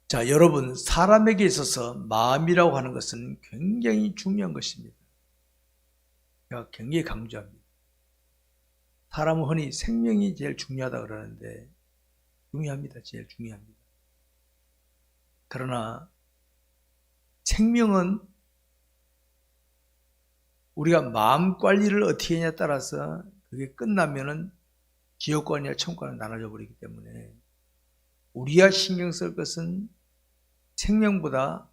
자, 여러분, 사람에게 있어서 마음이라고 하는 것은 굉장히 중요한 것입니다. 제가 굉장히 강조합니다. 사람은 흔히 생명이 제일 중요하다 그러는데 중요합니다. 제일 중요합니다. 그러나 생명은 우리가 마음 관리를 어떻게 하냐에 따라서 그게 끝나면은 지옥관이나 천국관으로 나눠져 버리기 때문에 우리가 신경 쓸 것은 생명보다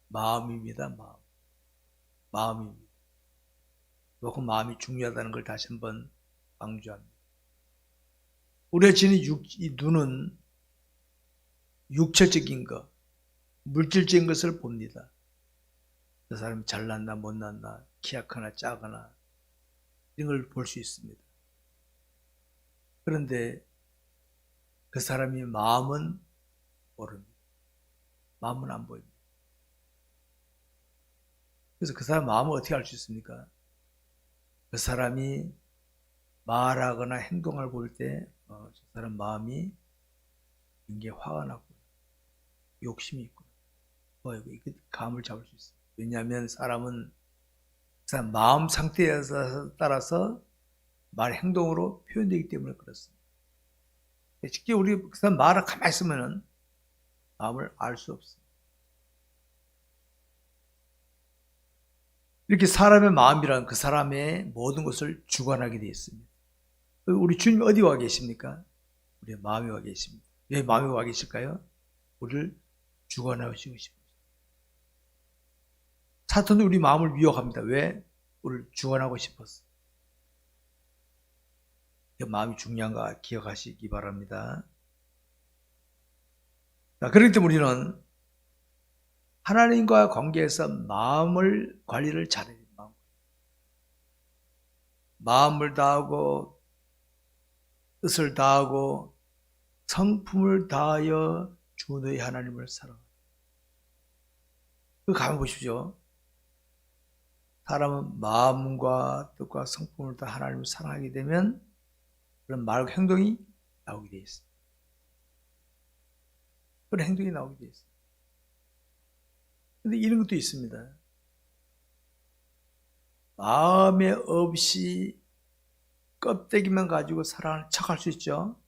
마음입니다. 마음입니다. 그 마음이 중요하다는 걸 다시 한번 강조합니다. 우리가 지닌 이 눈은 육체적인 것, 물질적인 것을 봅니다. 그 사람이 잘났나 못났나, 키가 크나 작거나 이런 걸 볼 수 있습니다. 그런데 그 사람이 마음은 모릅니다. 마음은 안 보입니다. 그래서 그 사람 마음을 어떻게 알 수 있습니까? 그 사람이 말하거나 행동을 볼 때, 저 사람 마음이 굉장히 화가 났구나, 욕심이 있구나, 이거 감을 잡을 수 있어요. 왜냐하면 사람은 그 사람 마음 상태에 따라서 말 행동으로 표현되기 때문에 그렇습니다. 쉽게 우리 그 사람 말을 가만히 있으면 마음을 알 수 없습니다. 이렇게 사람의 마음이란 그 사람의 모든 것을 주관하게 되어 있습니다. 우리 주님 어디 와 계십니까? 우리의 마음에 와 계십니다. 왜 마음에 와 계실까요? 우리를 주관하시고 싶습니다. 사탄은 우리 마음을 미혹합니다. 왜? 우리를 주관하고 싶었어. 마음이 중요한가 기억하시기 바랍니다. 자, 그렇기 때문에 우리는 하나님과 관계에서 마음을 관리를 잘해야 됩니다. 마음을 다하고 뜻을 다하고 성품을 다하여 주 너희 하나님을 사랑하라. 그거 가만 보십시오. 사람은 마음과 뜻과 성품을 다 하나님을 사랑하게 되면 그런 말과 행동이 나오게 되어 있습니다. 그런 행동이 나오게 되어 있습니다. 그런데 이런 것도 있습니다. 마음에 없이 껍데기만 가지고 사랑하는 척할 수 있죠.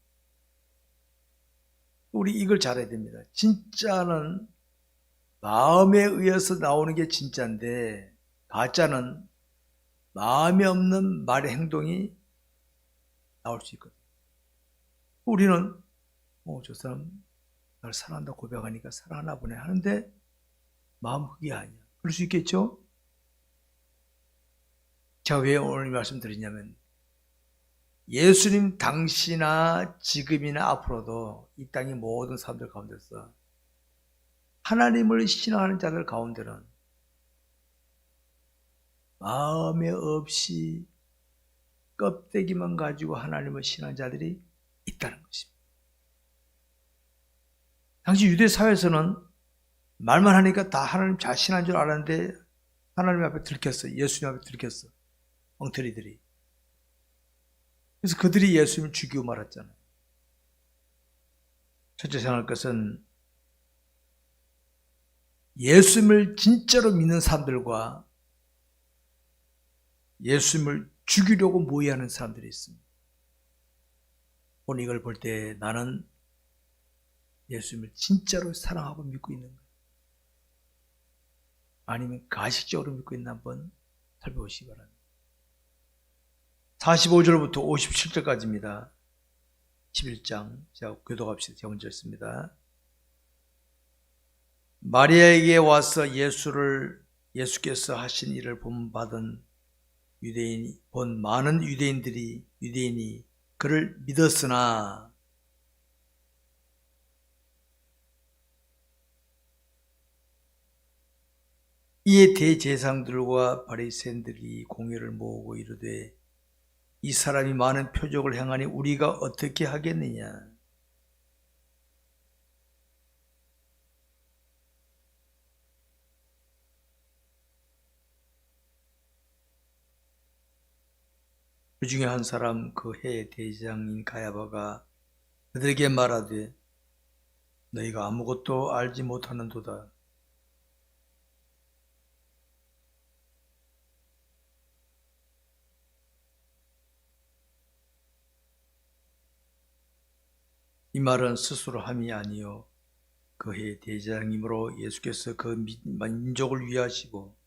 우리 이걸 잘해야 됩니다. 진짜는 마음에 의해서 나오는 게 진짜인데 가짜는 마음에 없는 말의 행동이 나올 수 있거든요. 우리는 저 사람 날 사랑한다 고백하니까 사랑하나 보네 하는데 마음 그게 아니야. 그럴 수 있겠죠? 제가 왜 오늘 말씀드리냐면 예수님 당시나 지금이나 앞으로도 이 땅의 모든 사람들 가운데서 하나님을 신앙하는 자들 가운데는 마음에 없이 껍데기만 가지고 하나님을 신앙하는 자들이 있다는 것입니다. 당시 유대 사회에서는 말만 하니까 다 하나님 잘 신앙한 줄 알았는데 하나님 앞에 들켰어. 예수님 앞에 들켰어. 엉터리들이. 그래서 그들이 예수님을 죽이고 말았잖아요. 첫째 생각할 것은 예수님을 진짜로 믿는 사람들과 예수님을 죽이려고 모의하는 사람들이 있습니다. 오늘 이걸 볼 때 나는 예수님을 진짜로 사랑하고 믿고 있는가? 아니면 가식적으로 믿고 있나 한번 살펴보시기 바랍니다. 45절부터 57절까지입니다. 11장 제가 교독합시다. 제가 먼저 읽습니다. 마리아에게 와서 예수께서 하신 일을 본받은 본 많은 유대인이 그를 믿었으나 이에 대제사장들과 바리새인들이 공회를 모으고 이르되 이 사람이 많은 표적을 행하니 우리가 어떻게 하겠느냐. 그 중에 한 사람 그 해의 대장인 가야바가 그들에게 말하되 너희가 아무것도 알지 못하는도다. 이 말은 스스로 함이 아니요 그의 대제사장이므로 예수께서 그 민족을 위하시고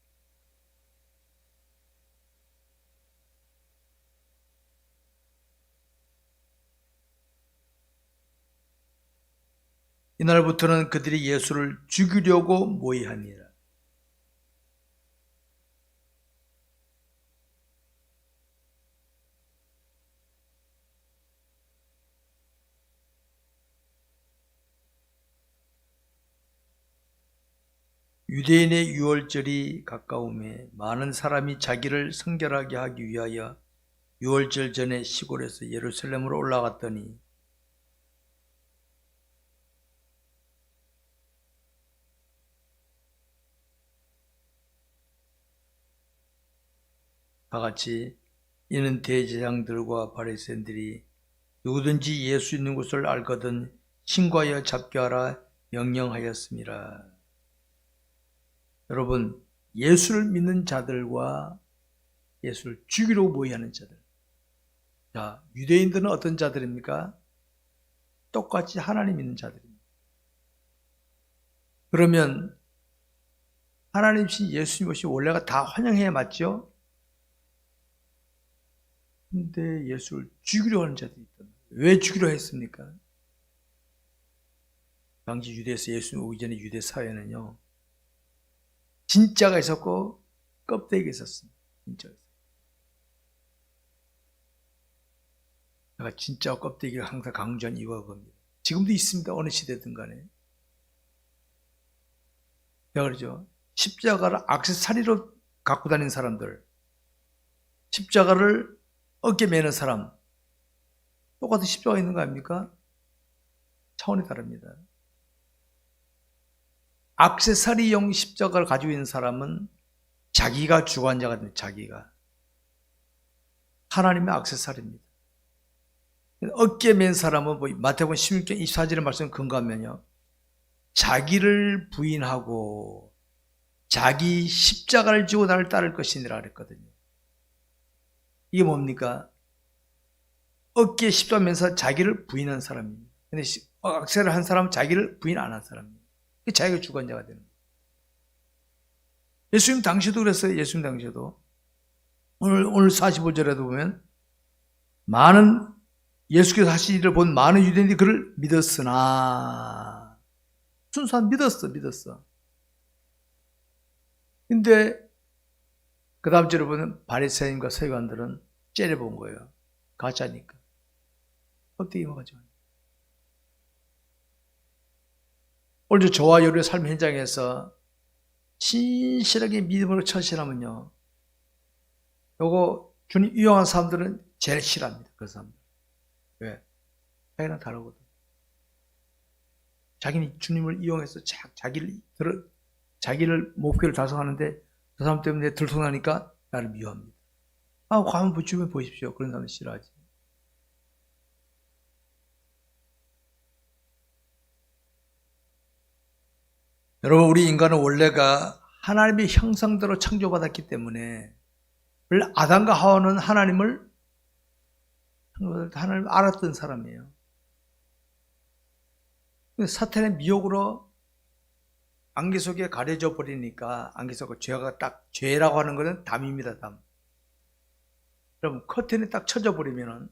이날부터는 그들이 예수를 죽이려고 모의하니라. 유대인의 유월절이 가까움에 많은 사람이 자기를 성결하게 하기 위하여 유월절 전에 시골에서 예루살렘으로 올라갔더니 다같이 이는 대제사장들과 바리새인들이 누구든지 예수 있는 곳을 알거든 신고하여 잡게 하라 명령하였습니다. 여러분, 예수를 믿는 자들과 예수를 죽이려고 모의하는 자들. 자, 유대인들은 어떤 자들입니까? 똑같이 하나님 믿는 자들입니다. 그러면 하나님이신 예수님 없이 원래가 다 환영해야 맞죠? 근데 예수를 죽이려 하는 자들이 있다. 왜 죽이려 했습니까? 당시 유대에서 예수님 오기 전에 유대 사회는요, 진짜가 있었고 껍데기가 있었습니다. 진짜가. 제가 진짜와 껍데기를 항상 강조한 이유가 겁니다. 지금도 있습니다. 어느 시대든 간에. 제가 그러죠. 십자가를 액세서리로 갖고 다니는 사람들, 십자가를 어깨에 매는 사람, 똑같은 십자가 있는 거 아닙니까? 차원이 다릅니다. 액세서리용 십자가를 가지고 있는 사람은 자기가 주관자가 됩니다. 자기가. 하나님의 액세서리입니다. 어깨에 맨 사람은 마태복음 16장 24절의 말씀 근거하면요, 자기를 부인하고 자기 십자가를 지고 나를 따를 것이니라 그랬거든요. 이게 뭡니까? 어깨에 십자가 면서 자기를 부인한 사람입니다. 근데 액세를 한 사람은 자기를 부인 안 한 사람입니다. 자기가 주관자가 되는 거예요. 예수님 당시도 그랬어요. 예수님 당시도. 오늘 45절에도 보면 많은 예수께서 하신 일을 본 많은 유대인들이 그를 믿었으나, 순수한 믿었어. 근데 그 다음 절에 보면 바리새인과 서기관들은 째려본 거예요. 가짜니까. 껍데기 먹어가지고. 오늘 저와 여러분의 삶 현장에서 신실하게 믿음으로 처신하면요, 요거 주님 이용한 사람들은 제일 싫어합니다. 그 사람들. 왜? 자기랑 다르거든. 자기는 주님을 이용해서 자기를 목표를 달성하는데 그 사람 때문에 들통나니까 나를 미워합니다. 한번 주변 보십시오. 그런 사람은 싫어하지. 여러분, 우리 인간은 원래가 하나님의 형상대로 창조받았기 때문에 원래 아담과 하와는 하나님을 알았던 사람이에요. 사탄의 미혹으로 안개 속에 가려져 버리니까, 안개 속에 죄라고 하는 것은 담입니다, 담. 여러분, 커튼이 딱 쳐져 버리면은,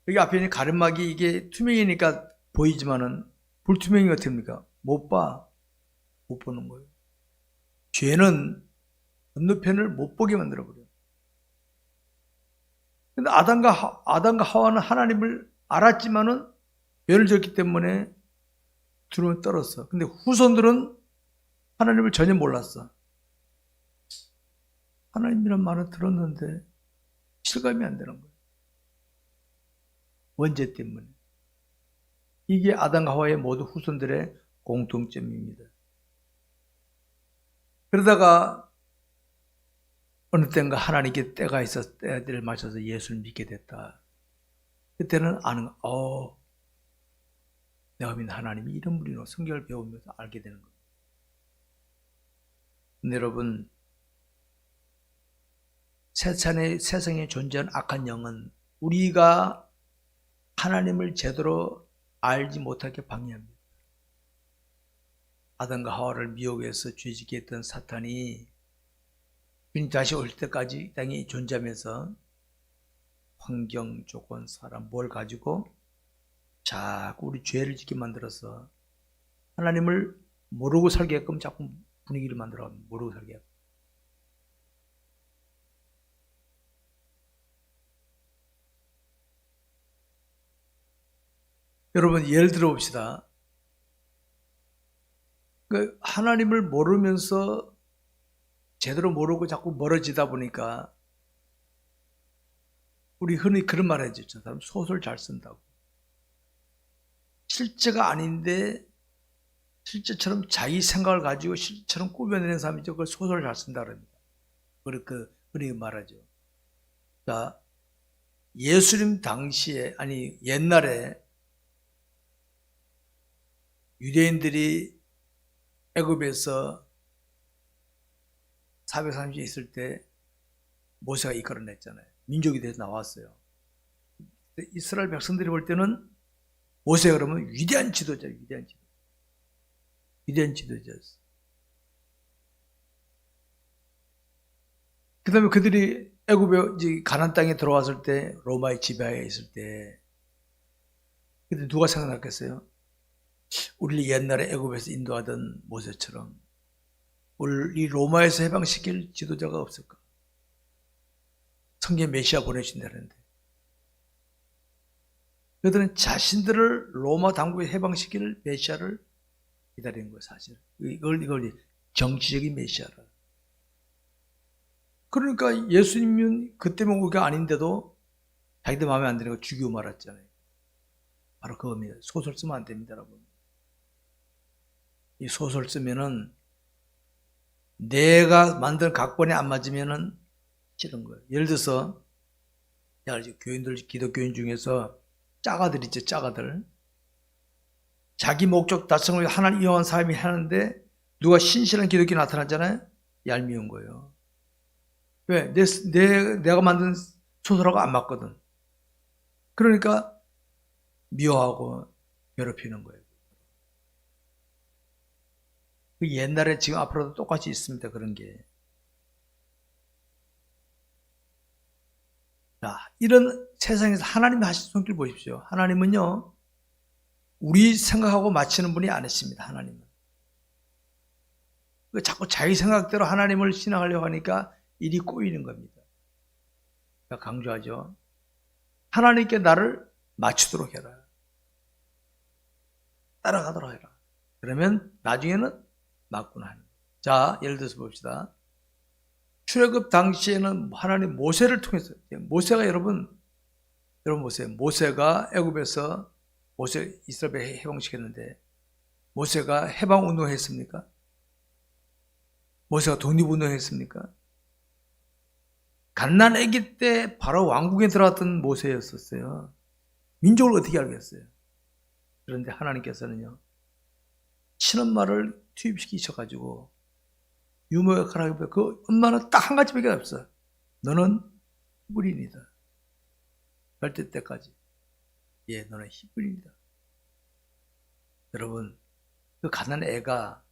여기 앞에 있는 가르막이 이게 투명이니까 보이지만은, 불투명이 어떻게 됩니까? 못 보는 거예요. 죄는 건너편을 못 보게 만들어버려요. 근데 아담과 하와는 하나님을 알았지만은 죄를 졌기 때문에 두려움에 떨었어. 근데 후손들은 하나님을 전혀 몰랐어. 하나님이란 말을 들었는데 실감이 안 되는 거예요. 원죄 때문에. 이게 아담과 하와의 모두 후손들의 공통점입니다. 그러다가 어느 때인가 하나님께 때가 있어서 때를 맞춰서 예수를 믿게 됐다. 그때는 아는 거, 내가 믿는 하나님이 이런 분이로 성경을 배우면서 알게 되는 겁니다. 근데 여러분, 세상에 존재하는 악한 영은 우리가 하나님을 제대로 알지 못하게 방해합니다. 아담과 하와를 미혹해서 죄짓게 했던 사탄이 주님 다시 올 때까지 이 땅에 존재하면서 환경, 조건, 사람 뭘 가지고 자꾸 우리 죄를 짓게 만들어서 하나님을 모르고 살게끔 자꾸 분위기를 만들어 모르고 살게. 여러분 예를 들어 봅시다. 하나님을 모르면서 제대로 모르고 자꾸 멀어지다 보니까 우리 흔히 그런 말 하죠. 저 사람 소설 잘 쓴다고. 실제가 아닌데 실제처럼 자기 생각을 가지고 실제처럼 꾸며내는 사람이죠. 그걸 소설 잘 쓴다 그럽니다. 그렇게 말하죠. 자, 예수님 당시에, 아니 옛날에 유대인들이 애굽에서 430년 있을 때 모세가 이끌어냈잖아요. 민족이 돼서 나왔어요. 이스라엘 백성들이 볼 때는 모세가 그러면 위대한 지도자, 위대한 지도자였어. 그 다음에 그들이 애굽에 가나안 땅에 들어왔을 때 로마의 지배하에 있을 때 근데 누가 생각났겠어요? 우리 옛날에 애굽에서 인도하던 모세처럼 우리 로마에서 해방시킬 지도자가 없을까? 성경 메시아 보내신다는데 그들은 자신들을 로마 당국에 해방시킬 메시아를 기다리는 거예요. 사실 이걸 정치적인 메시아라. 그러니까 예수님은 그때만 우리가 아닌데도 자기들 마음에 안 드는 거 죽이고 말았잖아요. 바로 그겁니다. 소설 쓰면 안 됩니다, 여러분. 이 소설 쓰면은 내가 만든 각본에 안 맞으면은 싫은 거예요. 예를 들어서 교인들, 기독교인 중에서 짜가들 있죠, 짜가들. 자기 목적 달성을 위해 하나님 이용한 사람이 하는데 누가 신실한 기독교 나타났잖아요. 얄미운 거예요. 왜? 내가 만든 소설하고 안 맞거든. 그러니까 미워하고 괴롭히는 거예요. 옛날에 지금 앞으로도 똑같이 있습니다. 그런 게. 자, 이런 세상에서 하나님이 하신 손길 보십시오. 하나님은요, 우리 생각하고 맞추는 분이 아니십니다. 하나님은. 자꾸 자기 생각대로 하나님을 신앙하려고 하니까 일이 꼬이는 겁니다. 제가 강조하죠. 하나님께 나를 맞추도록 해라. 따라가도록 해라. 그러면 나중에는 맞구나 하는 거예요. 자, 예를 들어서 봅시다. 출애굽 당시에는 하나님 모세를 통해서 모세가 모세가 애굽에서 이스라엘 해방시켰는데 모세가 해방 운동했습니까? 모세가 독립운동했습니까? 갓난 아기 때 바로 왕궁에 들어갔던 모세였었어요. 민족을 어떻게 알겠어요? 그런데 하나님께서는요, 친엄마를 투입시키셔가지고 유모 역할을 하고 그 엄마는 딱 한 가지밖에 없어. 너는 히브리인이다. 열대 때까지. 예, 너는 히브리인이다. 여러분, 그 가난 애가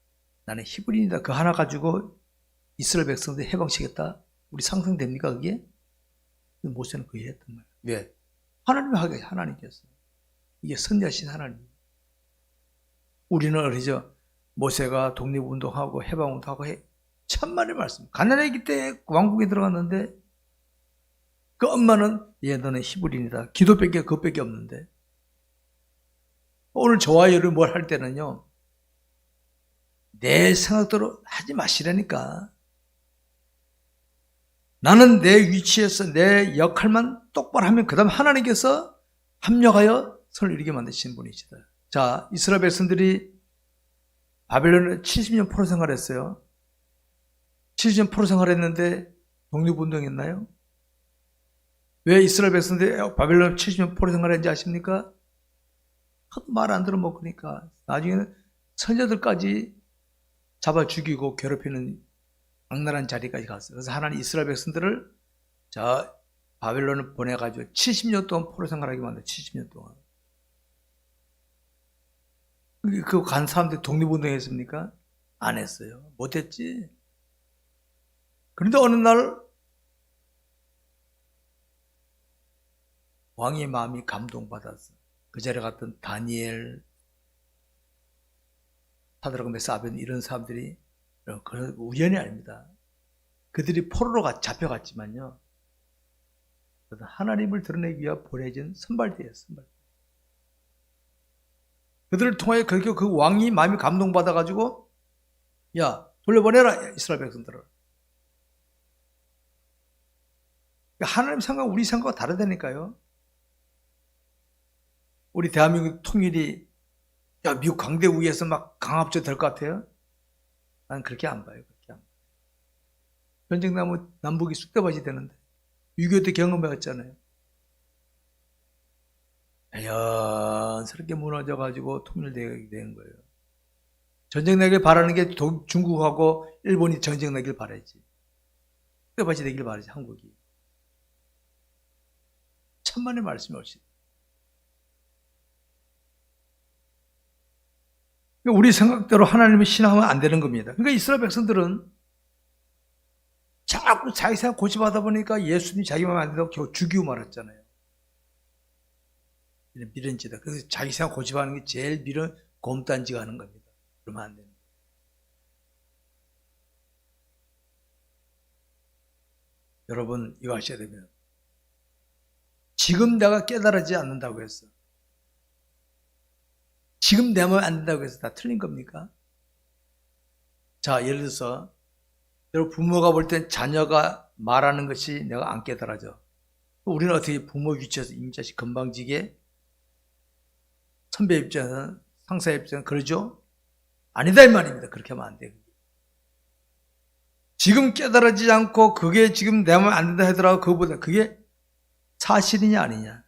나는 히브리인이다. 그 하나 가지고 이스라엘 백성들 해방시켰다. 우리 상상됩니까 그게? 모세는 그게 했단 말이에요. 왜? 하나님이 하게 하나님께서. 이게 선대하신 하나님. 우리는 어리죠. 모세가 독립운동하고 해방운동하고 천만의 말씀. 가난하기 때 왕국에 들어갔는데 그 엄마는 너는 히브리인이다. 기도밖에 그것밖에 없는데. 오늘 저와 여러분 뭘 할 때는요. 내 생각대로 하지 마시라니까. 나는 내 위치에서 내 역할만 똑바로 하면 그 다음 하나님께서 합력하여 선을 이루게 만드신 분이시다. 자, 이스라엘 백성들이 바벨론에 70년 포로 생활했어요. 70년 포로 생활했는데 독립운동했나요? 왜 이스라엘 백성들이 바벨론 70년 포로 생활했는지 아십니까? 하도 말 안 들어먹으니까 나중에는 처녀들까지 잡아 죽이고 괴롭히는 악랄한 자리까지 갔어요. 그래서 하나님 이스라엘 백성들을 저 바벨론을 보내가지고 70년 동안 포로 생활하게 만들어요. 70년 동안. 그 간 사람들 독립운동 했습니까? 안 했어요. 못했지. 그런데 어느 날 왕의 마음이 감동받았어. 그 자리에 갔던 다니엘, 사드락 메사 아벤 이런 사람들이 그런 우연이 아닙니다. 그들이 포로로 잡혀갔지만요. 하나님을 드러내기 위해 보내진 선발대예요. 선발대. 그들을 통해 그 왕이 마음이 감동받아가지고 야 돌려보내라 이스라엘 백성들을. 하나님 생각 우리 생각과 다르다니까요. 우리 대한민국 통일이 야 미국 강대국 위에서 막 강압적 될 것 같아요? 난 그렇게 안 봐요. 그렇게 안 봐요. 전쟁 나면 남북이 쑥대밭이 되는데 6.25 때 경험해왔잖아요. 자연스럽게 무너져가지고 통일되게 되는 거예요. 전쟁 나길 바라는 게 중국하고 일본이 전쟁 나길 바라지. 쑥대밭이 되길 바라지 한국이. 천만의 말씀이 없이. 우리 생각대로 하나님을 신앙하면 안 되는 겁니다. 그러니까 이스라엘 백성들은 자꾸 자기 생각 고집하다 보니까 예수님 자기 마음에 안 된다고 겨우 죽이고 말았잖아요. 미련지다. 그래서 자기 생각 고집하는 게 제일 미련 곰단지가 하는 겁니다. 그러면 안 됩니다. 여러분 이거 아셔야 됩니다. 지금 내가 깨달아지지 않는다고 했어. 지금 내 마음에 안 된다고 해서 다 틀린 겁니까? 자, 예를 들어서 여러분 부모가 볼 땐 자녀가 말하는 것이 내가 안 깨달아져. 우리는 어떻게 부모 위치에서 임자식 건방지게 선배 입장에서는 상사 입장에서는 그러죠? 아니다 이 말입니다. 그렇게 하면 안 돼요. 지금 깨달아지지 않고 그게 지금 내 마음에 안 된다 하더라도 그거보다 그게 사실이냐 아니냐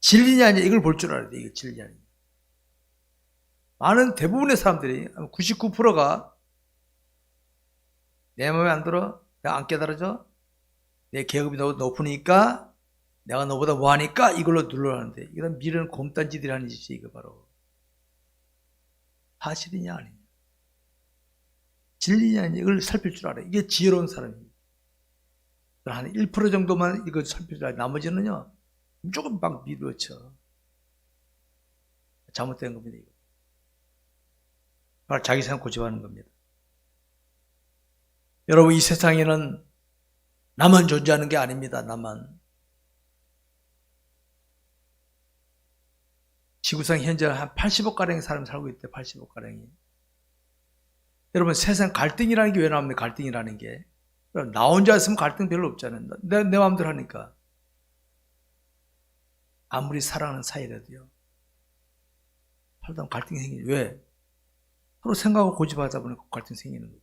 진리냐 아니냐 이걸 볼 줄 알아야 돼. 이게 진리냐 아니냐. 많은 대부분의 사람들이 99%가 내 마음에 안 들어? 내가 안 깨달아져? 내 계급이 너무 높으니까 내가 너보다 뭐하니까 이걸로 눌러라는데 이건 미련 곰딴지들이 하는 짓이 이거 바로 사실이냐 아니냐 진리냐 아니냐 이걸 살필 줄 알아요. 이게 지혜로운 사람입니다. 한 1% 정도만 이거 살필 줄 알아요. 나머지는요 무조건 막 밀어쳐. 잘못된 겁니다. 이거. 바로 자기 생각 고집하는 겁니다. 여러분 이 세상에는 나만 존재하는 게 아닙니다. 나만. 지구상 현재 한 80억가량의 사람이 살고 있대요. 80억가량이. 여러분 세상 갈등이라는 게 왜 나옵니까? 갈등이라는 게. 나 혼자 있으면 갈등 별로 없잖아요. 내 마음대로 하니까. 아무리 사랑하는 사이라도요. 살다 갈등이 생기죠. 왜? 서로 생각하고 고집하다 보니까 갈등이 생기는 거죠.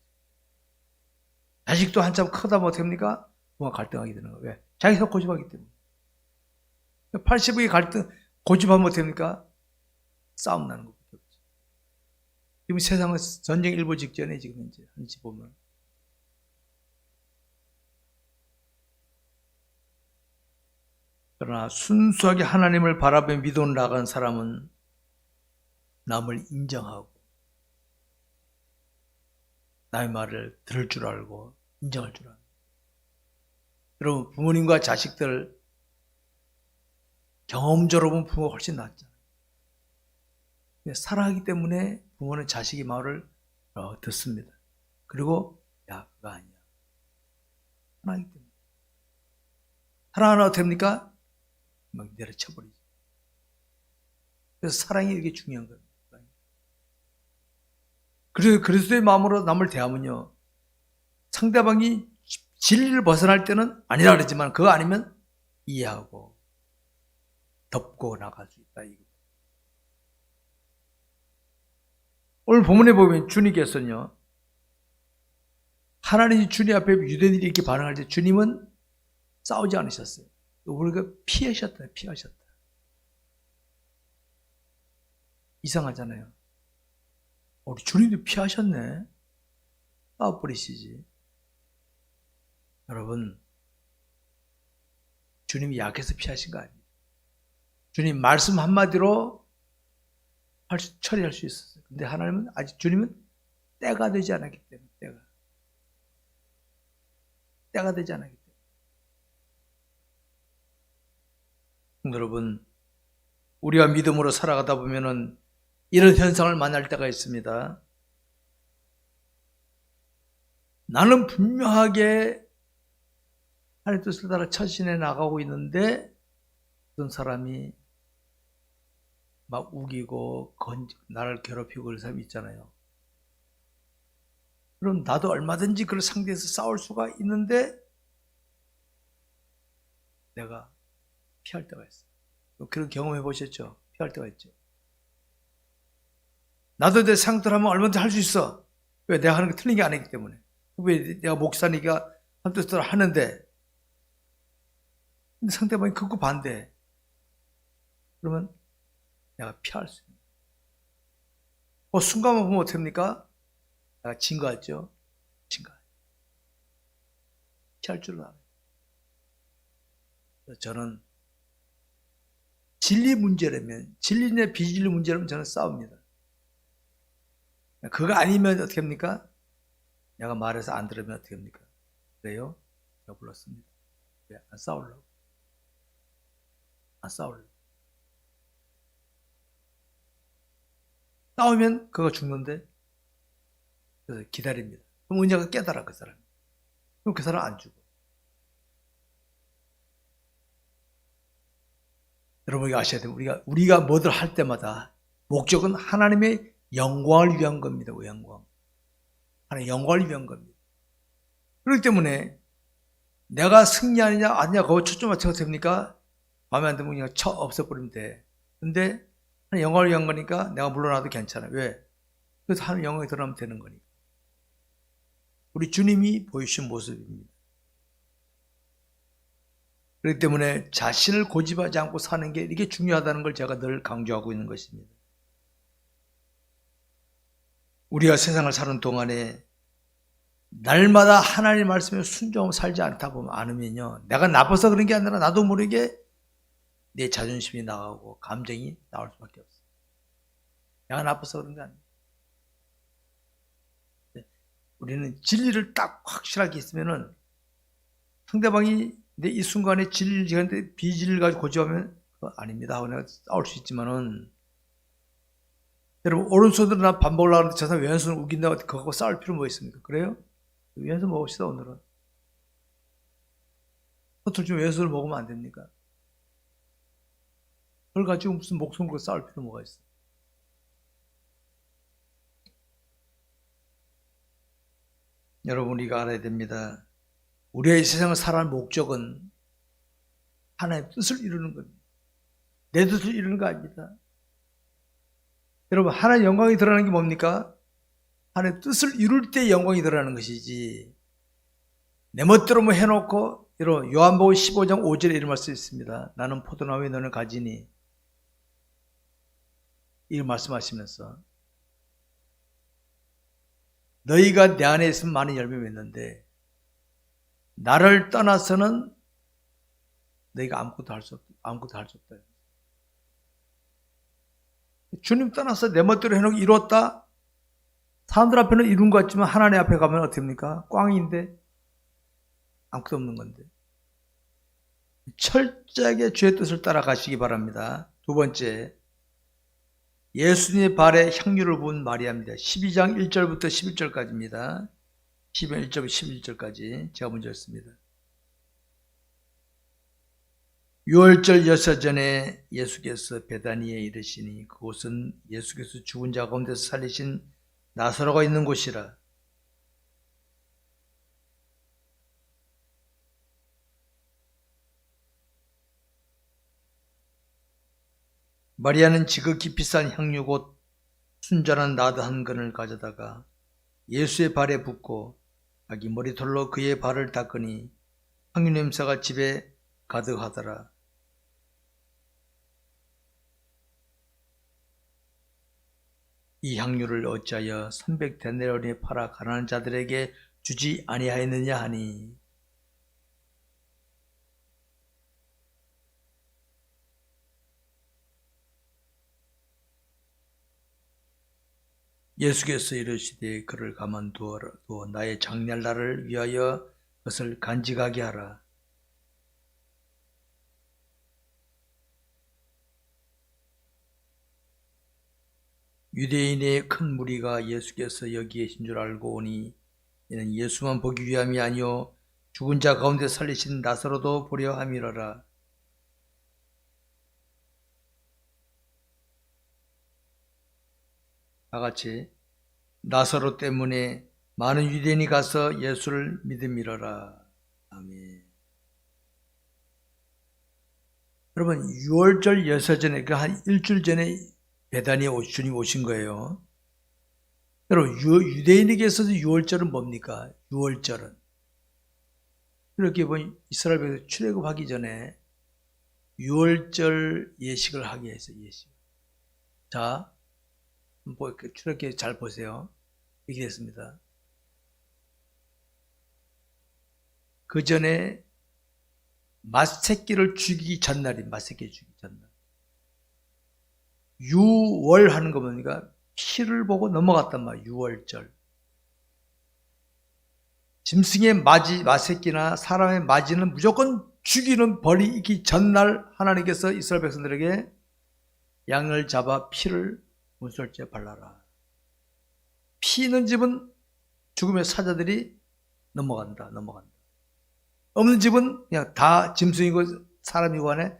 자식도 한참 크다 못합니까? 뭔가 갈등하게 되는 거예요. 왜? 자기가 고집하기 때문에. 80억이 갈등, 고집하면 못합니까? 싸움 나는 것밖에 없죠. 지금 세상은 전쟁 일보 직전에 지금 이제 한지 보면. 그러나 순수하게 하나님을 바라보며 믿어 나간 사람은 남을 인정하고 남의 말을 들을 줄 알고 인정할 줄 알고. 여러분 부모님과 자식들 경험적으로 보면 부모가 훨씬 낫잖아요. 사랑하기 때문에 부모는 자식의 말을 듣습니다. 그리고 야 그거 아니야. 사랑하기 때문에. 사랑하면 어떻게 합니까? 막 내려쳐버리죠. 그래서 사랑이 이게 중요한 거예요. 그래서 그리스도의 마음으로 남을 대하면요. 상대방이 진리를 벗어날 때는 아니라 그랬지만 그거 아니면 이해하고 덮고 나갈 수 있다. 이거. 오늘 본문에 보면 주님께서는요. 하나님이 주님 앞에 유대인들이 이렇게 반응할 때 주님은 싸우지 않으셨어요. 우리가 피하셨다. 이상하잖아요. 우리 주님도 피하셨네. 빠버리시지. 여러분, 주님이 약해서 피하신 거 아니에요. 주님 말씀 한마디로 처리할 수 있었어요. 근데 하나님은 아직 주님은 때가 되지 않았기 때문에 때가 되지 않았기 때문에. 여러분, 우리가 믿음으로 살아가다 보면은 이런 현상을 만날 때가 있습니다. 나는 분명하게 하나님의 뜻을 따라 처신해 나가고 있는데 어떤 사람이 막 우기고 나를 괴롭히고 그런 사람이 있잖아요. 그럼 나도 얼마든지 그걸 상대해서 싸울 수가 있는데 내가 피할 때가 있어요. 그런 경험해 보셨죠? 피할 때가 있죠. 나도 내 상대를 하면 얼마든지 할 수 있어. 왜? 내가 하는 게 틀린 게 아니기 때문에. 왜? 내가 목사니까 한 뜻대로 하는데 근데 상대방이 극구 반대. 그러면 내가 피할 수 있는. 순간만 보면 어떡합니까? 내가 진 거 같죠? 진 거. 피할 줄 알아요. 저는 진리 문제라면, 진리냐 비진리 문제라면 저는 싸웁니다. 그거 아니면 어떻게 합니까? 내가 말해서 안 들으면 어떻게 합니까? 그래요? 제가 불렀습니다. 왜? 안 싸우려고. 안 싸우려고. 싸우면 그거 죽는데, 그래서 기다립니다. 그럼 은혜가 깨달아, 그 사람. 그럼 그 사람 안 죽어. 여러분이 아셔야 돼요. 우리가 뭐들 할 때마다 목적은 하나님의 영광을 위한 겁니다. 영광. 하나님의 영광을 위한 겁니다. 그렇기 때문에 내가 승리하느냐 아니냐 그거 초점 맞춰도 됩니까? 마음에 안 들면 그냥 없애버리면 돼. 근데 하나님 영광을 위한 거니까 내가 물러나도 괜찮아. 왜? 그래서 하나님 영광이 드러나면 되는 거니까. 우리 주님이 보여주신 모습입니다. 그렇기 때문에 자신을 고집하지 않고 사는 게 이게 중요하다는 걸 제가 늘 강조하고 있는 것입니다. 우리가 세상을 사는 동안에 날마다 하나님의 말씀에 순종하고 살지 않으면요. 내가 나빠서 그런 게 아니라 나도 모르게 내 자존심이 나가고 감정이 나올 수밖에 없어요. 내가 나빠서 그런 게 아니에요. 우리는 진리를 딱 확실하게 있으면은 상대방이 내 이 순간에 진리를 비진리를 가지고 고집하면 그거 아닙니다 하고 내가 싸울 수 있지만은 여러분 오른손으로 나 밥 먹으려고 하는데 저 사람 왼손으로 우긴다고 그거 싸울 필요 뭐 있습니까? 그래요? 왼손 먹읍시다 오늘은. 둘 중 왼손을 먹으면 안 됩니까? 그걸 가지고 무슨 목숨 걸고 싸울 필요 뭐가 있어? 여러분 우리가 알아야 됩니다. 우리의 세상을 살아가는 목적은 하나님의 뜻을 이루는 겁니다. 내 뜻을 이루는 거 아닙니다. 여러분 하나님의 영광이 드러나는 게 뭡니까? 하나님의 뜻을 이룰 때 영광이 드러나는 것이지 내 멋대로 뭐 해놓고 여러분 요한복음 15장 5절에 이런 말씀이 있습니다. 나는 포도나무에 너는 가지니 이 말씀하시면서 너희가 내 안에 있으면 많은 열매 맺는데 나를 떠나서는 너희가 아무것도 할 수 없다. 주님 떠나서 내 멋대로 해놓고 이뤘다. 사람들 앞에는 이룬 것 같지만 하나님 앞에 가면 어떻게 합니까? 꽝인데 아무것도 없는 건데. 철저하게 주의 뜻을 따라가시기 바랍니다. 두 번째, 예수님의 발에 향유를 부은 마리아입니다. 12장 1절부터 11절까지입니다. 12장 1절부터 11절까지 제가 먼저 읽습니다. 6월절 여사전에 예수께서 베다니에 이르시니 그곳은 예수께서 죽은 자 가운데서 살리신 나사로가 있는 곳이라. 마리아는 지극히 비싼 향유 곧 순전한 나드 한 근을 가져다가 예수의 발에 붓고 자기 머리털로 그의 발을 닦으니 향유 냄새가 집에 가득하더라. 이 향유를 어찌하여 300데나리온에 팔아 가난한 자들에게 주지 아니하였느냐 하니 예수께서 이르시되 그를 가만두어 나의 장렬날을 위하여 그것을 간직하게 하라. 유대인의 큰 무리가 예수께서 여기 계신 줄 알고 오니 이는 예수만 보기 위함이 아니요 죽은 자 가운데 살리신 나사로도 보려 함이로라. 다같이 나사로 때문에 많은 유대인이 가서 예수를 믿음이로라. 아멘. 여러분 6월절 예사 전에 한 일주일 전에 베다니에 주님 오신 거예요. 여러분 유대인에게 있어서 6월절은 뭡니까? 6월절은 이렇게 보니 이스라엘 백성 출애굽하기 전에 6월절 예식을 하게 했어요. 예식. 자, 출애굽기 잘 보세요. 이렇게 됐습니다. 그 전에 맏새끼를 죽이기 전날이 맏새끼 죽이기 전날. 6월 하는 거 보니까 피를 보고 넘어갔단 말이에요. 6월절. 짐승의 맏새끼나 사람의 맏이는 무조건 죽이는 벌이 있기 전날 하나님께서 이스라엘 백성들에게 양을 잡아 피를 문설주에 발라라. 피 있는 집은 죽음의 사자들이 넘어간다. 없는 집은 그냥 다 짐승이고 사람이고 간에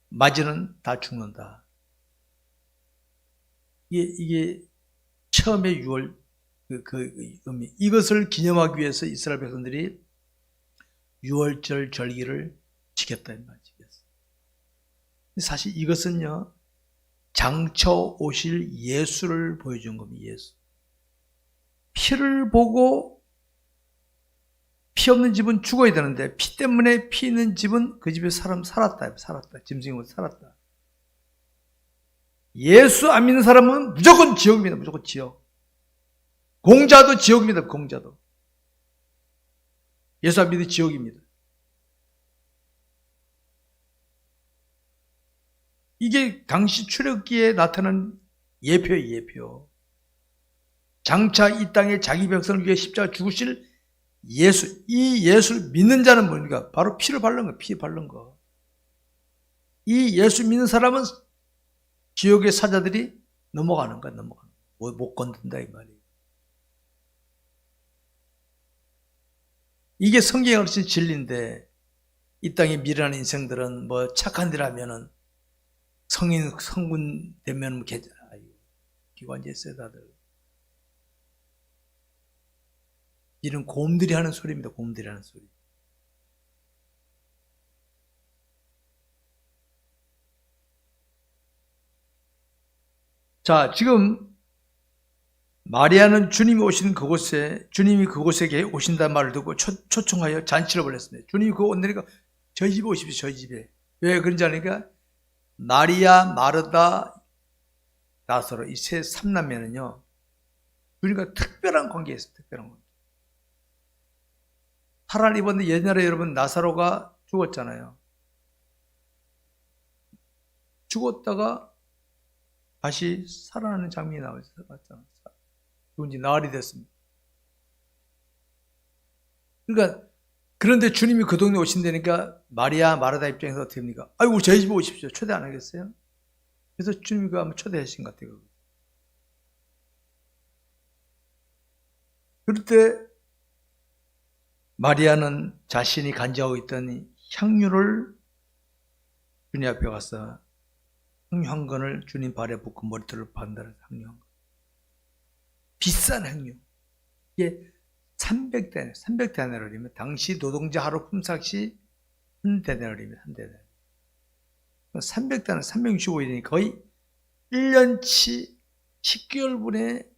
맏이는 다 죽는다. 이게 처음에 6월 의미. 이것을 기념하기 위해서 이스라엘 백성들이 6월절 절기를 지켰다 이 말이죠. 사실 이것은요 장차 오실 예수를 보여준 겁니다. 예수. 피를 보고 피 없는 집은 죽어야 되는데 피 때문에 피 있는 집은 그 집에 사람 살았다. 짐승이 살았다. 예수 안 믿는 사람은 무조건 지옥입니다. 무조건 지옥. 공자도 지옥입니다. 공자도. 예수 안 믿는 지옥입니다. 이게 당시 출애굽기에 나타난 예표예요. 예표. 장차 이 땅에 자기 백성을 위해 십자가 죽으실 예수. 이 예수를 믿는 자는 뭡니까? 바로 피를 바른 거. 피 바른 거. 이 예수 믿는 사람은 지옥의 사자들이 넘어가는 거야. 못 건든다 이 말이에요. 이게 성경에 가르친 진리인데 이 땅에 미련한 인생들은 뭐 착한 데 하면은 성군 되면 기관지에 있어요 다들. 이런 곰들이 하는 소리입니다. 곰들이 하는 소리. 자, 지금 마리아는 주님이 오신 그곳에 주님이 그곳에 오신다는 말을 듣고 초청하여 잔치를 벌였습니다. 주님이 그곳 온다니까 저희 집에 오십시오. 저희 집에. 왜 그런지 아니까 마리아, 마르다, 나사로 이 세 삼남매는요 주님과 특별한 관계에 있어요. 특별한 관계. 살을 입었는데 옛날에 여러분 나사로가 죽었잖아요. 죽었다가 다시 살아나는 장면이 나왔잖아요. 죽은 지 나흘이 됐습니다. 그러니까 그런데 주님이 그 동네 오신다니까 마리아, 마르다 입장에서 어떻게 합니까? 아이고 저희 집에 오십시오. 초대 안 하겠어요? 그래서 주님이 한번 초대하신 것 같아요. 그럴 때 마리아는 자신이 간직하고 있던 향유를 주님 앞에 가서 향유 한 건을 주님 발에 붓고 머리털을 반다는 향유 한 건. 비싼 향유. 이게 300데나리온이면 당시 노동자 하루 품삯이 한 데나리온입니다. 한 데나리온. 300데나리온, 365일이니 거의 1년치 10개월분의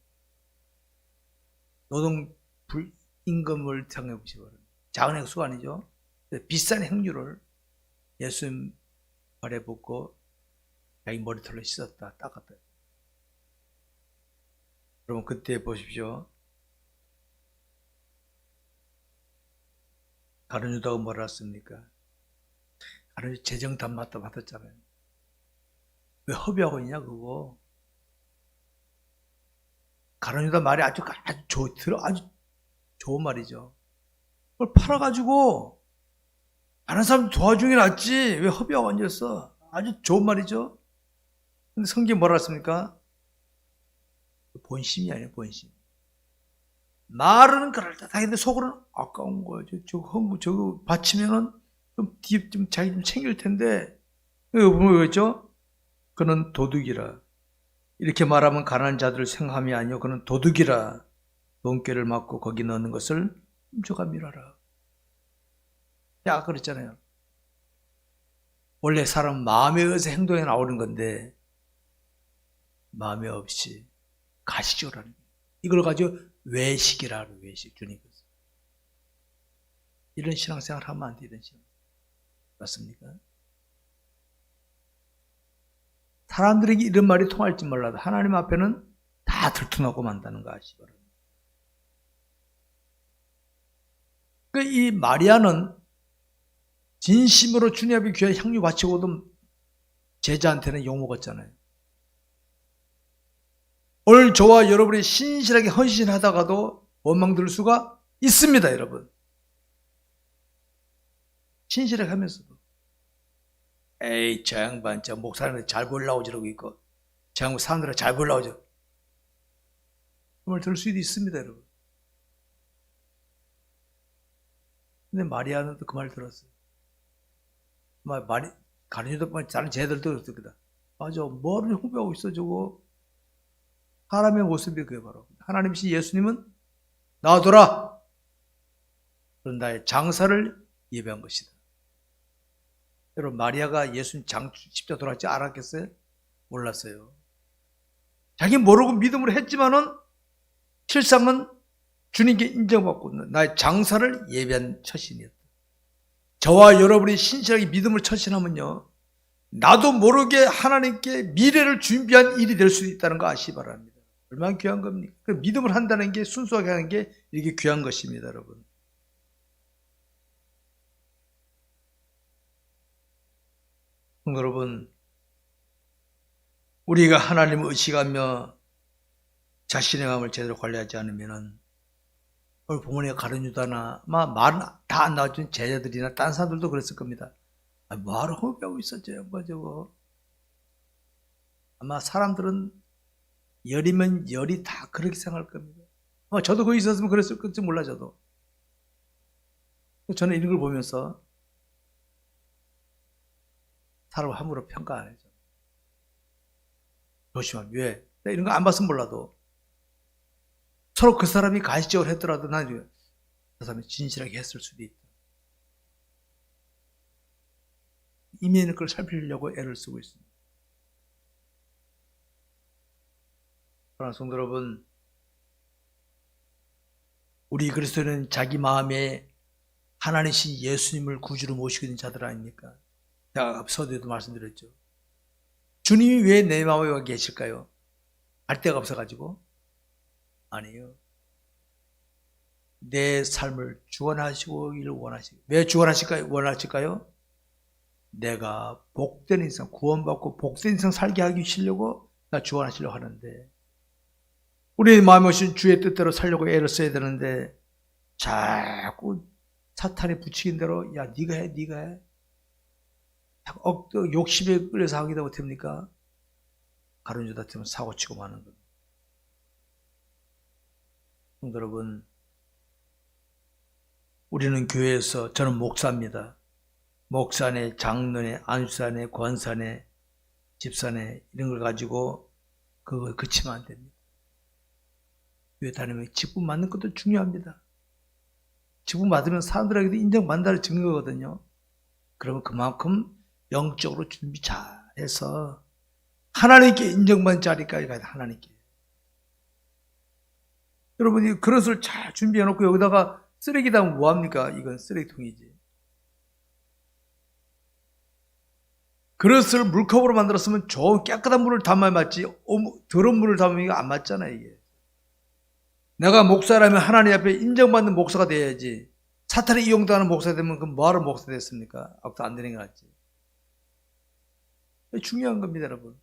노동 임금을 생각해 보시기 바랍니다. 작은 액수가 아니죠. 비싼 향유를 예수님 발에 붓고 자기 머리털로 씻었다, 닦았다. 여러분 그때 보십시오. 가룟 유다가 뭐라 했습니까? 가룟 유다 재정담 맡았잖아요. 왜 허비하고 있냐 그거. 가룟 유다 말이 아주 좋은 말이죠. 그걸 팔아가지고 다른 사람 도와주는 게 낫지 왜 허비하고 앉았어. 아주 좋은 말이죠. 근데 성경이 뭐라 했습니까? 본심이 아니에요. 본심. 말은 그럴듯하겠는데 속으로는 아까운 거예요. 저거 바치면은 좀 자기 좀 챙길 텐데. 이거 뭐였죠? 그는 도둑이라. 이렇게 말하면 가난한 자들을 생각함이 아니요 그는 도둑이라. 돈꾀를 맞고 거기 넣는 것을 훔쳐가미라라. 야 그랬잖아요. 원래 사람 마음에 의해서 행동에 나오는 건데 마음에 없이 가시적으로 하는 거예요. 이걸 가지고 외식이라 하는 외식 주님께서. 이런 신앙생활 하면 안 돼. 이런 신앙생활. 맞습니까? 사람들에게 이런 말이 통할지 몰라도 하나님 앞에는 다 들통나고 만다는 거 아시기 바랍니다. 이 마리아는 진심으로 주님 앞에 귀한 향유 바치고도 제자한테는 욕먹었잖아요. 오늘 저와 여러분이 신실하게 헌신하다가도 원망 들 수가 있습니다, 여러분. 신실하게 하면서도. 에이, 저 양반, 저 목사님한테 잘 보려고 저러고 있고, 저 양반 사람들한테 잘 보려고 저러고. 그 말 들을 수도 있습니다, 여러분. 근데 마리아는 또 그 말 들었어요. 가룟 유다뿐만 다른 제자들도 그랬거든. 맞아, 뭐를 후배하고 있어, 저거. 사람의 모습이 그게 바로 하나님이신 예수님은 나와둬라. 그런 나의 장사를 예배한 것이다. 여러분 마리아가 예수님 십자가 돌아갈지 알았겠어요? 몰랐어요. 자기 모르고 믿음으로 했지만은 실상은 주님께 인정받고 나의 장사를 예배한 처신이었다. 저와 여러분이 신실하게 믿음을 처신하면요 나도 모르게 하나님께 미래를 준비한 일이 될 수 있다는 거 아시기 바랍니다. 얼마나 귀한 겁니까? 그 믿음을 한다는 게 순수하게 하는 게 이렇게 귀한 것입니다, 여러분. 여러분, 우리가 하나님을 의식하며 자신의 마음을 제대로 관리하지 않으면은 오늘 부모님이 가룟 유다나 말은 다 안 나와준 제자들이나 딴 사람들도 그랬을 겁니다. 뭐하러 허비하고 있었죠, 저거. 아마 사람들은 열이면 열이 다 그렇게 생각할 겁니다. 저도 거기 있었으면 그랬을지 몰라, 저도. 저는 이런 걸 보면서 사람을 함부로 평가 안 해죠. 조심하면. 왜? 이런 거 안 봤으면 몰라도 서로 그 사람이 가시적으로 했더라도 나는 그 사람이 진실하게 했을 수도 있다. 이면의 걸 살피려고 애를 쓰고 있습니다. 그러나 성도 여러분, 우리 그리스도는 자기 마음에 하나님이신 예수님을 구주로 모시고 있는 자들 아닙니까? 제가 서두에도 말씀드렸죠. 주님이 왜 내 마음에 와 계실까요? 갈 데가 없어가지고? 아니에요. 내 삶을 주관하시기를 원하시고. 왜 원하실까요? 내가 복된 인생, 구원받고 복된 인생 살게 하기 쉬려고 나 주관하시려고 하는데 우리 마음에 오신 주의 뜻대로 살려고 애를 써야 되는데 자꾸 사탄이 부추긴 대로 야 네가 해 욕심에 끌려서 하게 되면 됩니까? 가룟 유다 때문에 사고치고 마는 겁니다. 성도 여러분, 우리는 교회에서 저는 목사입니다. 목사네, 장로네, 안수사네, 권사네, 집사네 이런 걸 가지고 그거 그치면 안 됩니다. 교회 다니면 직분 받는 것도 중요합니다. 직분 받으면 사람들에게도 인정받는다는 증거거든요. 그러면 그만큼 영적으로 준비 잘해서 하나님께 인정받는 자리까지 가야 돼. 하나님께. 여러분이 그릇을 잘 준비해놓고 여기다가 쓰레기 담으면 뭐합니까? 이건 쓰레기통이지. 그릇을 물컵으로 만들었으면 좋은 깨끗한 물을 담아야 맞지 더러운 물을 담으면 안 맞잖아요. 이게. 내가 목사라면 하나님 앞에 인정받는 목사가 돼야지. 사탄에 이용당하는 목사 되면 그럼 뭐하러 목사 됐습니까? 아무것도 안 되는 게 낫지. 중요한 겁니다, 여러분.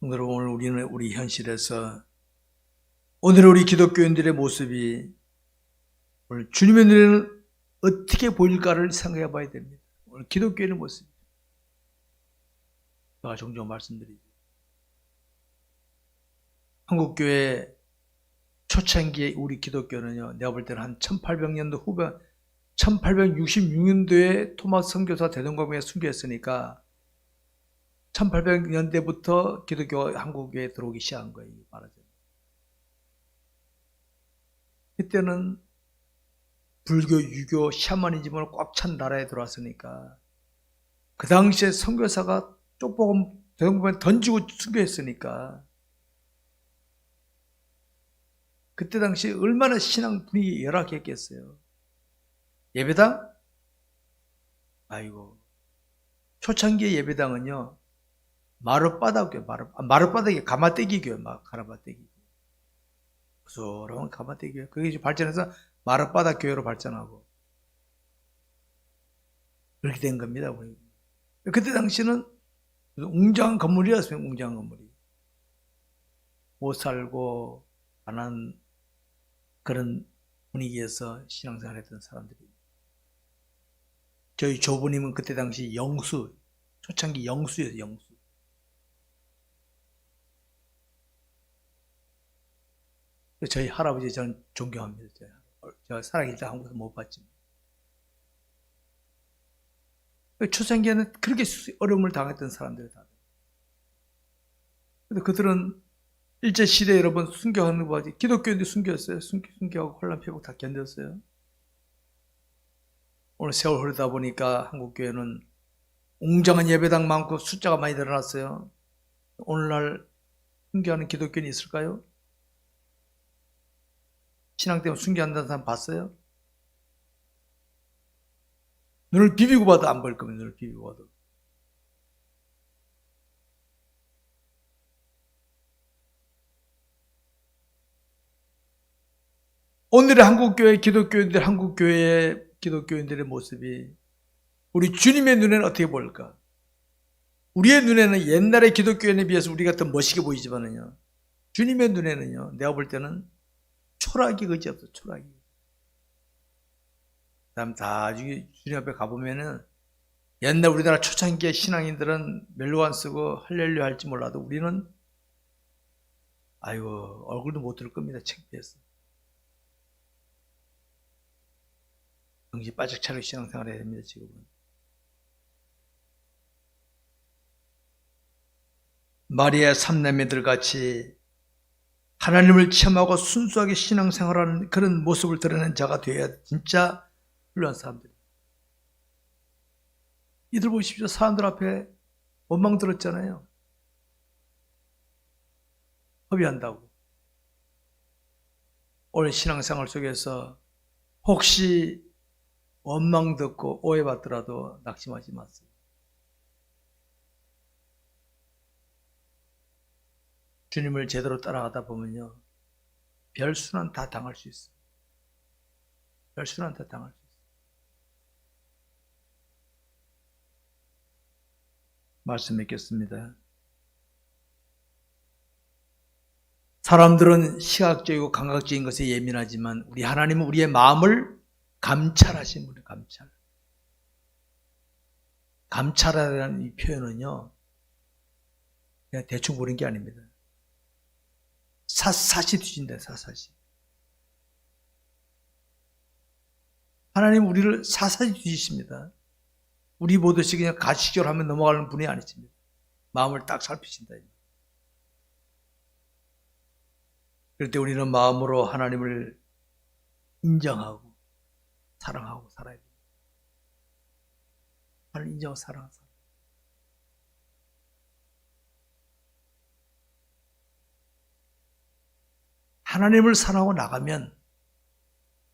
오늘 우리는 우리 현실에서 오늘 우리 기독교인들의 모습이 오늘 주님의 눈에는 어떻게 보일까를 생각해 봐야 됩니다. 오늘 기독교인의 모습. 제가 종종 말씀드리죠. 한국교회 초창기에 우리 기독교는요, 내가 볼 때는 한 1800년도 후반, 1866년도에 토마스 선교사 대동강에 순교했으니까 1800년대부터 기독교가 한국교회에 들어오기 시작한 거예요. 말하자면. 그때는 불교, 유교, 샤머니즘으로 꽉 찬 나라에 들어왔으니까 그 당시에 선교사가 쪽복음 대동강에 던지고 순교했으니까 그때 당시 얼마나 신앙 분위기 열악했겠어요. 예배당? 아이고, 초창기의 예배당은요, 마룻바닥이에요. 마룻바닥이 가마떼기교요. 가마떼기. 부스러운 가마떼기교요. 그게 이제 발전해서 마룻바닥 교회로 발전하고 그렇게 된 겁니다. 우리. 그때 당시는 웅장한 건물이었어요. 웅장한 건물이. 못 살고 가난 그런 분위기에서 신앙생활 했던 사람들이. 저희 조부님은 그때 당시 영수, 초창기 영수였어요. 영수. 저희 할아버지 저는 존경합니다. 제가 살아계실 때 한국에서 못 봤지만. 초창기에는 그렇게 어려움을 당했던 사람들이 다. 근데 그들은 일제시대에 여러분 순교하는 거 봐야지. 기독교인들 순교했어요. 순교하고 혼란 회복 다 견뎠어요. 오늘 세월 흐르다 보니까 한국교회는 웅장한 예배당 많고 숫자가 많이 늘어났어요. 오늘날 순교하는 기독교인이 있을까요? 신앙 때문에 순교한다는 사람 봤어요? 눈을 비비고 봐도 안 보일 겁니다. 눈을 비비고 봐도. 오늘의 한국교회 기독교인들, 한국교회의 기독교인들의 모습이 우리 주님의 눈에는 어떻게 보일까? 우리의 눈에는 옛날의 기독교인에 비해서 우리가 더 멋있게 보이지만은요, 주님의 눈에는요, 내가 볼 때는 초라하기 그지없어. 초라하기. 그다음 나중에 주님 앞에 가보면은 옛날 우리나라 초창기의 신앙인들은 멜로 안 쓰고 할렐루야 할지 몰라도 우리는 아이고 얼굴도 못 들 겁니다. 창피해서. 정신 바짝 차리고 신앙생활 해야 됩니다. 지금은. 마리아의 삼남매들 같이 하나님을 체험하고 순수하게 신앙생활하는 그런 모습을 드러낸 자가 되어야 진짜 훌륭한 사람들입니다. 이들 보십시오. 사람들 앞에 원망 들었잖아요. 허비한다고. 오늘 신앙생활 속에서 혹시 원망 듣고 오해받더라도 낙심하지 마세요. 주님을 제대로 따라가다 보면요, 별수는 다 당할 수 있어요. 별수는 다 당할 수 있어요. 말씀 맺겠습니다. 사람들은 시각적이고 감각적인 것에 예민하지만 우리 하나님은 우리의 마음을 감찰하신 분이에요. 감찰. 감찰하라는 이 표현은요, 그냥 대충 보는 게 아닙니다. 샅샅이 뒤진다. 샅샅이. 하나님 우리를 샅샅이 뒤지십니다. 우리 보듯이 그냥 가시적으로 하면 넘어가는 분이 아니십니다. 마음을 딱 살피신다. 그럴 때 우리는 마음으로 하나님을 인정하고 사랑하고 살아야 됩니다. 하나님 인정하고 사랑하고 살아야 됩니다. 하나님을 사랑하고 나가면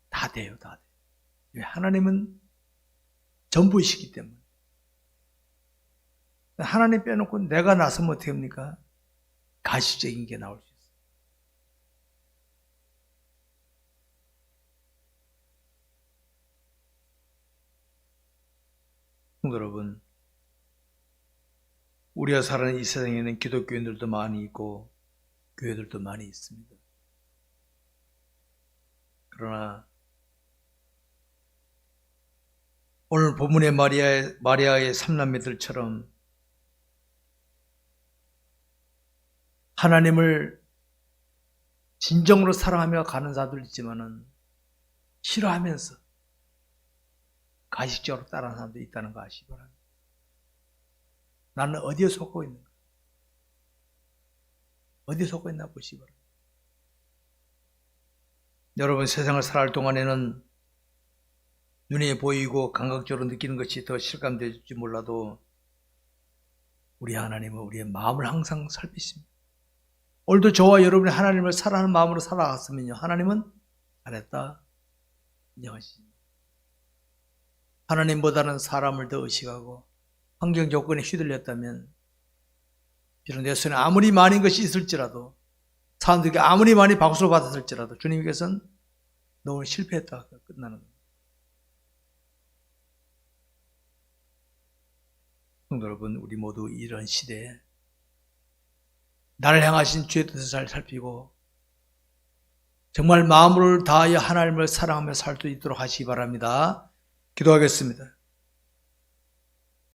다 돼요. 다 돼요. 하나님은 전부이시기 때문에. 하나님 빼놓고 내가 나서면 어떻게 합니까? 가시적인 게 나올 수 있어요. 성도 여러분, 우리가 사는 이 세상에는 기독교인들도 많이 있고 교회들도 많이 있습니다. 그러나 오늘 본문의 마리아의 삼남매들처럼 하나님을 진정으로 사랑하며 가는 사람도 있지만은 싫어하면서 가식적으로 따르는 사람도 있다는 거 아시기 바랍니다. 나는 어디에 속고 있는가? 어디에 속고 있나 보시기 바랍니다. 여러분, 세상을 살아갈 동안에는 눈에 보이고 감각적으로 느끼는 것이 더 실감될지 몰라도 우리 하나님은 우리의 마음을 항상 살피십니다. 오늘도 저와 여러분이 하나님을 사랑하는 마음으로 살아갔으면요, 하나님은 잘했다 인정하십니다. 하나님보다는 사람을 더 의식하고 환경 조건에 휘둘렸다면 비록 내 손에 아무리 많은 것이 있을지라도 사람들에게 아무리 많이 박수를 받았을지라도 주님께서는 너 오늘 실패했다 끝나는 겁니다. 성도 여러분, 우리 모두 이런 시대에 나를 향하신 주의 뜻을 잘 살피고 정말 마음을 다하여 하나님을 사랑하며 살 수 있도록 하시기 바랍니다. 기도하겠습니다.